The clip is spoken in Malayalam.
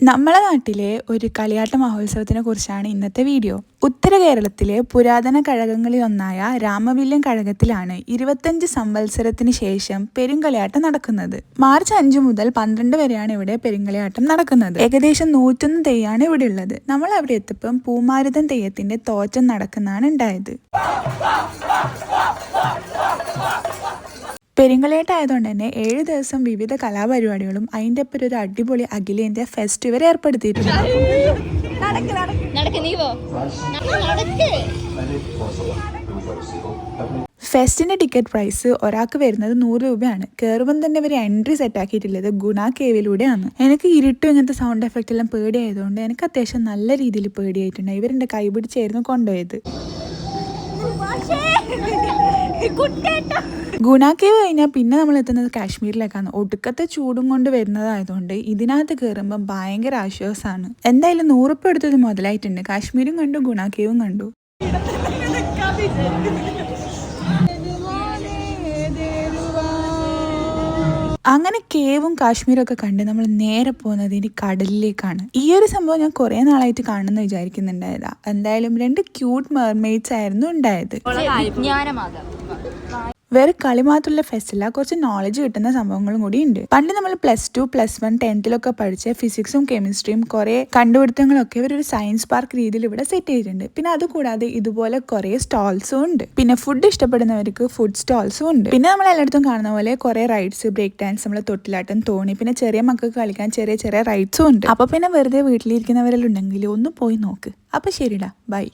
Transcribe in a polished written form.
നമ്മളെ നാട്ടിലെ ഒരു കളിയാട്ട മഹോത്സവത്തിനെ കുറിച്ചാണ് ഇന്നത്തെ വീഡിയോ. ഉത്തര കേരളത്തിലെ പുരാതന കഴകങ്ങളിലൊന്നായ രാമവില്യം കഴകത്തിലാണ് 25 സംവത്സരത്തിന് ശേഷം പെരുങ്കളിയാട്ടം നടക്കുന്നത്. മാർച്ച് 5 മുതൽ 12 വരെയാണ് ഇവിടെ പെരുങ്കളിയാട്ടം നടക്കുന്നത്. ഏകദേശം 101 തെയ്യാണ് ഇവിടെ ഉള്ളത്. നമ്മൾ അവിടെ എത്തിയപ്പം പൂമാരുതൻ തെയ്യത്തിന്റെ തോറ്റം നടക്കുന്നതാണ് ഉണ്ടായത്. പെരുങ്കളിയാട്ടം ആയതുകൊണ്ട് തന്നെ 7 ദിവസം വിവിധ കലാപരിപാടികളും അതിൻ്റെ ഒപ്പം ഒരു അടിപൊളി അഖിലേന്ത്യാ ഫെസ്റ്റിവൽ ഏർപ്പെടുത്തിയിട്ടുണ്ട്. ഫെസ്റ്റിന്റെ ടിക്കറ്റ് പ്രൈസ് ഒരാൾക്ക് വരുന്നത് 100 രൂപയാണ്. കയറുമ്പം തന്നെ ഇവർ എൻട്രി സെറ്റ് ആക്കിയിട്ടുള്ളത് ഗുണ കേവിലൂടെയാണ്. എനിക്ക് ഇരുട്ടും ഇങ്ങനത്തെ സൗണ്ട് എഫക്റ്റ് എല്ലാം പേടിയായതുകൊണ്ട് എനിക്ക് അത്യാവശ്യം നല്ല രീതിയിൽ പേടിയായിട്ടുണ്ട്. ഇവരെന്റെ കൈ പിടിച്ചായിരുന്നു കൊണ്ടുപോയത്. ഗുണ കേവ് കഴിഞ്ഞാൽ പിന്നെ നമ്മൾ എത്തുന്നത് കാശ്മീരിലേക്കാണ്. ഒടുക്കത്തെ ചൂടും കൊണ്ട് വരുന്നതായതുകൊണ്ട് ഇതിനകത്ത് കയറുമ്പോൾ ഭയങ്കര ആശ്വാസമാണ്. എന്തായാലും 100 രൂപ എടുത്തത് മുതലായിട്ടുണ്ട്. കാശ്മീരും കണ്ടു, ഗുണ കേവും കണ്ടു. അങ്ങനെ കേവും കാശ്മീരും ഒക്കെ കണ്ട് നമ്മൾ നേരെ പോകുന്നത് ഇനി കടലിലേക്കാണ്. ഈ ഒരു സംഭവം ഞാൻ കുറെ നാളായിട്ട് കാണുമെന്ന് വിചാരിക്കുന്നുണ്ടായതാ. എന്തായാലും 2 ക്യൂട്ട് മെർമെയ്ഡ്സ് ആയിരുന്നു ഉണ്ടായത്. വേറെ കളി മാത്രമുള്ള ഫെസ്റ്റല്ല, കുറച്ച് നോളജ് കിട്ടുന്ന സംഭവങ്ങളും കൂടി ഉണ്ട്. പണ്ട് നമ്മൾ +2, +1, 10th പഠിച്ച ഫിസിക്സും കെമിസ്ട്രിയും കുറെ കണ്ടുപിടുത്തങ്ങളൊക്കെ ഇവരൊരു സയൻസ് പാർക്ക് രീതിയിൽ ഇവിടെ സെറ്റ് ചെയ്തിട്ടുണ്ട്. പിന്നെ അതുകൂടാതെ ഇതുപോലെ കുറെ സ്റ്റോൾസും ഉണ്ട്. പിന്നെ ഫുഡ് ഇഷ്ടപ്പെടുന്നവർക്ക് ഫുഡ് സ്റ്റോൾസും ഉണ്ട്. പിന്നെ നമ്മൾ എല്ലായിടത്തും കാണുന്ന പോലെ കുറെ റൈഡ്സ്, ബ്രേക്ക് ഡാൻസ്, നമ്മളെ തൊട്ടിലാട്ടം, തോണി, പിന്നെ ചെറിയ മക്കൾക്ക് കളിക്കാൻ ചെറിയ ചെറിയ റൈഡ്സും ഉണ്ട്. അപ്പൊ പിന്നെ വെറുതെ വീട്ടിലിരിക്കുന്നവരെല്ലാം ഉണ്ടെങ്കിൽ ഒന്ന് പോയി നോക്ക്. അപ്പൊ ശരിടാ, ബൈ.